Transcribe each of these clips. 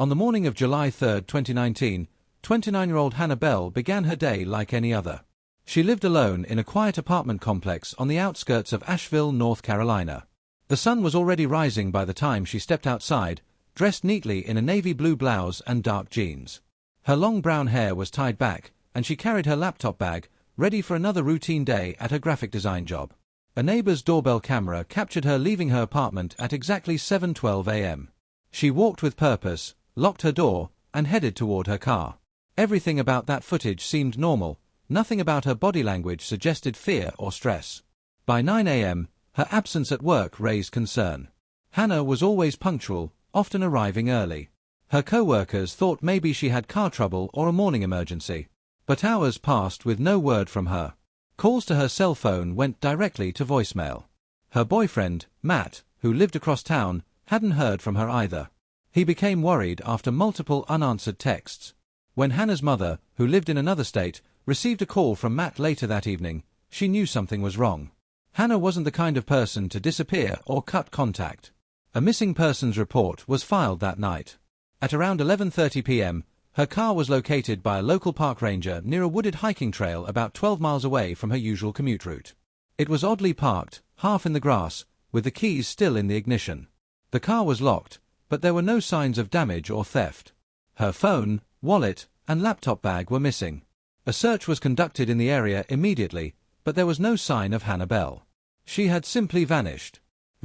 On the morning of July 3, 2019, 29-year-old Hannah Bell began her day like any other. She lived alone in a quiet apartment complex on the outskirts of Asheville, North Carolina. The sun was already rising by the time she stepped outside, dressed neatly in a navy blue blouse and dark jeans. Her long brown hair was tied back, and she carried her laptop bag, ready for another routine day at her graphic design job. A neighbor's doorbell camera captured her leaving her apartment at exactly 7:12 a.m. She walked with purpose, locked her door, and headed toward her car. Everything about that footage seemed normal. Nothing about her body language suggested fear or stress. By 9 a.m., her absence at work raised concern. Hannah was always punctual, often arriving early. Her co-workers thought maybe she had car trouble or a morning emergency. But hours passed with no word from her. Calls to her cell phone went directly to voicemail. Her boyfriend, Matt, who lived across town, hadn't heard from her either. He became worried after multiple unanswered texts. When Hannah's mother, who lived in another state, received a call from Matt later that evening, she knew something was wrong. Hannah wasn't the kind of person to disappear or cut contact. A missing persons report was filed that night. At around 11:30 p.m., her car was located by a local park ranger near a wooded hiking trail about 12 miles away from her usual commute route. It was oddly parked, half in the grass, with the keys still in the ignition. The car was locked, but there were no signs of damage or theft. Her phone, wallet, and laptop bag were missing. A search was conducted in the area immediately, but there was no sign of Hannah Bell. She had simply vanished.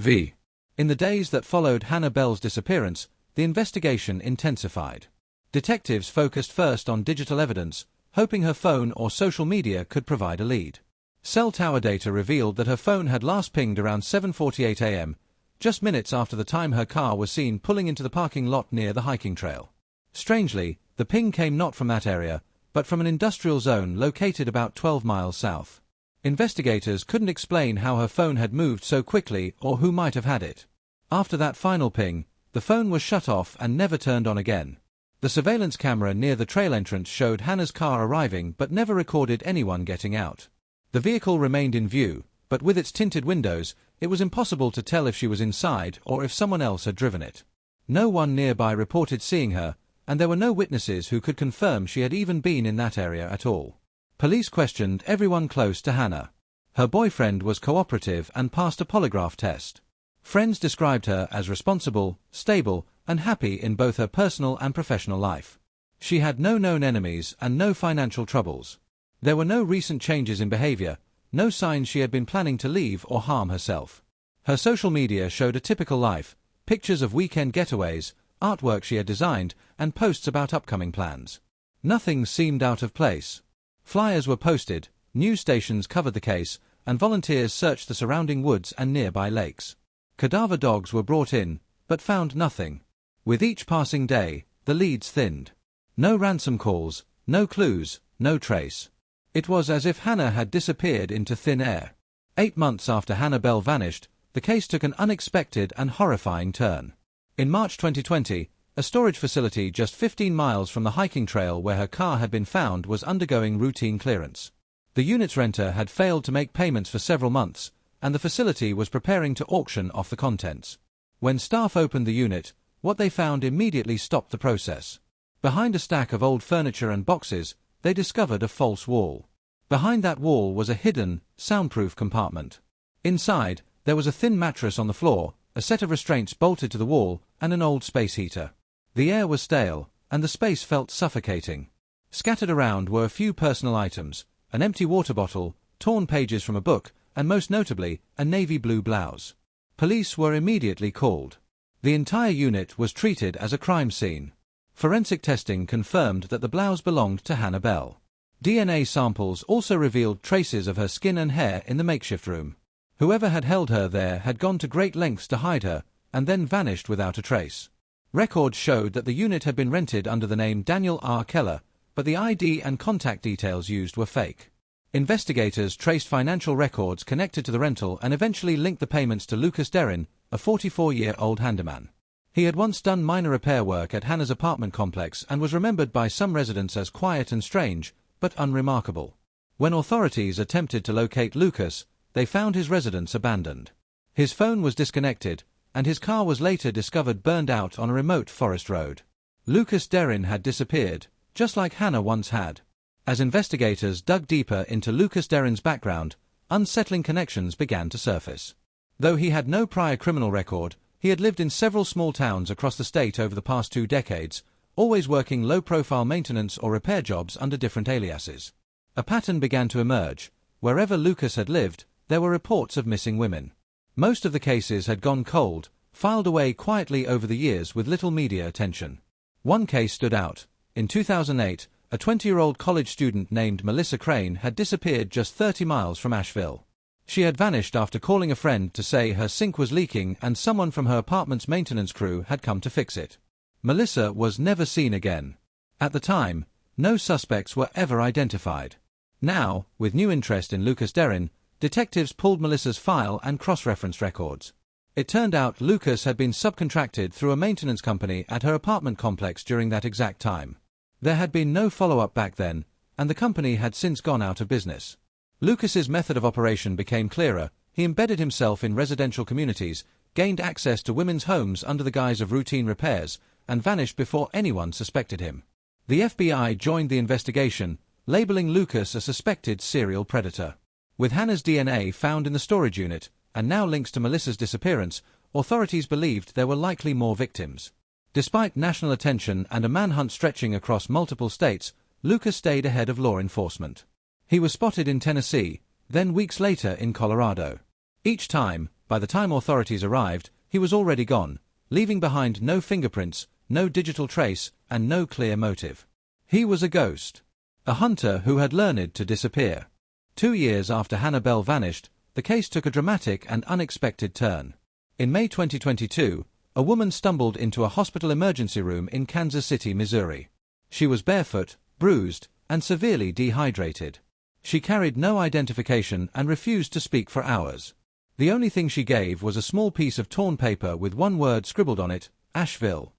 In the days that followed Hannah Bell's disappearance, the investigation intensified. Detectives focused first on digital evidence, hoping her phone or social media could provide a lead. Cell tower data revealed that her phone had last pinged around 7:48 a.m., just minutes after the time her car was seen pulling into the parking lot near the hiking trail. Strangely, the ping came not from that area, but from an industrial zone located about 12 miles south. Investigators couldn't explain how her phone had moved so quickly or who might have had it. After that final ping, the phone was shut off and never turned on again. The surveillance camera near the trail entrance showed Hannah's car arriving but never recorded anyone getting out. The vehicle remained in view, but with its tinted windows, it was impossible to tell if she was inside or if someone else had driven it. No one nearby reported seeing her, and there were no witnesses who could confirm she had even been in that area at all. Police questioned everyone close to Hannah. Her boyfriend was cooperative and passed a polygraph test. Friends described her as responsible, stable, and happy in both her personal and professional life. She had no known enemies and no financial troubles. There were no recent changes in behavior, no signs she had been planning to leave or harm herself. Her social media showed a typical life, pictures of weekend getaways, artwork she had designed, and posts about upcoming plans. Nothing seemed out of place. Flyers were posted, news stations covered the case, and volunteers searched the surrounding woods and nearby lakes. Cadaver dogs were brought in, but found nothing. With each passing day, the leads thinned. No ransom calls, no clues, no trace. It was as if Hannah had disappeared into thin air. 8 months after Hannah Bell vanished, the case took an unexpected and horrifying turn. In March 2020, a storage facility just 15 miles from the hiking trail where her car had been found was undergoing routine clearance. The unit's renter had failed to make payments for several months, and the facility was preparing to auction off the contents. When staff opened the unit, what they found immediately stopped the process. Behind a stack of old furniture and boxes, they discovered a false wall. Behind that wall was a hidden, soundproof compartment. Inside, there was a thin mattress on the floor, a set of restraints bolted to the wall, and an old space heater. The air was stale, and the space felt suffocating. Scattered around were a few personal items, an empty water bottle, torn pages from a book, and most notably, a navy blue blouse. Police were immediately called. The entire unit was treated as a crime scene. Forensic testing confirmed that the blouse belonged to Hannah Bell. DNA samples also revealed traces of her skin and hair in the makeshift room. Whoever had held her there had gone to great lengths to hide her, and then vanished without a trace. Records showed that the unit had been rented under the name Daniel R. Keller, but the ID and contact details used were fake. Investigators traced financial records connected to the rental and eventually linked the payments to Lucas Derrin, a 44-year-old handyman. He had once done minor repair work at Hannah's apartment complex and was remembered by some residents as quiet and strange, but unremarkable. When authorities attempted to locate Lucas, they found his residence abandoned. His phone was disconnected, and his car was later discovered burned out on a remote forest road. Lucas Derrin had disappeared, just like Hannah once had. As investigators dug deeper into Lucas Derrin's background, unsettling connections began to surface. Though he had no prior criminal record, he had lived in several small towns across the state over the past 2 decades, always working low-profile maintenance or repair jobs under different aliases. A pattern began to emerge. Wherever Lucas had lived, there were reports of missing women. Most of the cases had gone cold, filed away quietly over the years with little media attention. One case stood out. In 2008, a 20-year-old college student named Melissa Crane had disappeared just 30 miles from Asheville. She had vanished after calling a friend to say her sink was leaking and someone from her apartment's maintenance crew had come to fix it. Melissa was never seen again. At the time, no suspects were ever identified. Now, with new interest in Lucas Derrin, detectives pulled Melissa's file and cross-referenced records. It turned out Lucas had been subcontracted through a maintenance company at her apartment complex during that exact time. There had been no follow-up back then, and the company had since gone out of business. Lucas's method of operation became clearer. He embedded himself in residential communities, gained access to women's homes under the guise of routine repairs, and vanished before anyone suspected him. The FBI joined the investigation, labeling Lucas a suspected serial predator. With Hannah's DNA found in the storage unit, and now links to Melissa's disappearance, authorities believed there were likely more victims. Despite national attention and a manhunt stretching across multiple states, Lucas stayed ahead of law enforcement. He was spotted in Tennessee, then weeks later in Colorado. Each time, by the time authorities arrived, he was already gone, leaving behind no fingerprints, no digital trace, and no clear motive. He was a ghost. A hunter who had learned to disappear. 2 years after Hannah Bell vanished, the case took a dramatic and unexpected turn. In May 2022, a woman stumbled into a hospital emergency room in Kansas City, Missouri. She was barefoot, bruised, and severely dehydrated. She carried no identification and refused to speak for hours. The only thing she gave was a small piece of torn paper with one word scribbled on it, Asheville.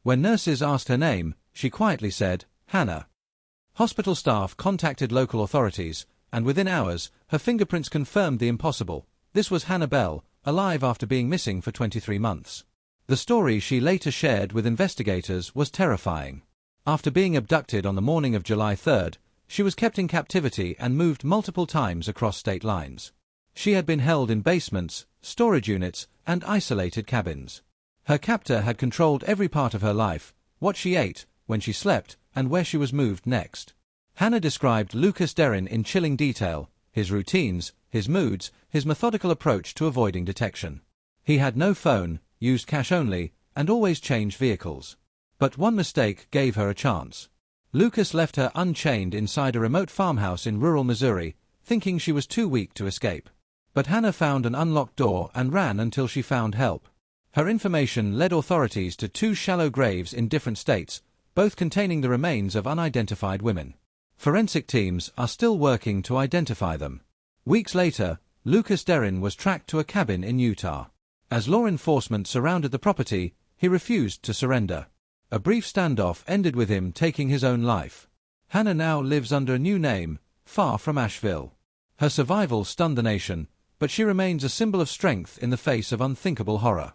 When nurses asked her name, she quietly said, Hannah. Hospital staff contacted local authorities, and within hours, her fingerprints confirmed the impossible. This was Hannah Bell, alive after being missing for 23 months. The story she later shared with investigators was terrifying. After being abducted on the morning of July 3rd, she was kept in captivity and moved multiple times across state lines. She had been held in basements, storage units, and isolated cabins. Her captor had controlled every part of her life, what she ate, when she slept, and where she was moved next. Hannah described Lucas Derrin in chilling detail, his routines, his moods, his methodical approach to avoiding detection. He had no phone, used cash only, and always changed vehicles. But one mistake gave her a chance. Lucas left her unchained inside a remote farmhouse in rural Missouri, thinking she was too weak to escape. But Hannah found an unlocked door and ran until she found help. Her information led authorities to 2 shallow graves in different states, both containing the remains of unidentified women. Forensic teams are still working to identify them. Weeks later, Lucas Derrin was tracked to a cabin in Utah. As law enforcement surrounded the property, he refused to surrender. A brief standoff ended with him taking his own life. Hannah now lives under a new name, far from Asheville. Her survival stunned the nation, but she remains a symbol of strength in the face of unthinkable horror.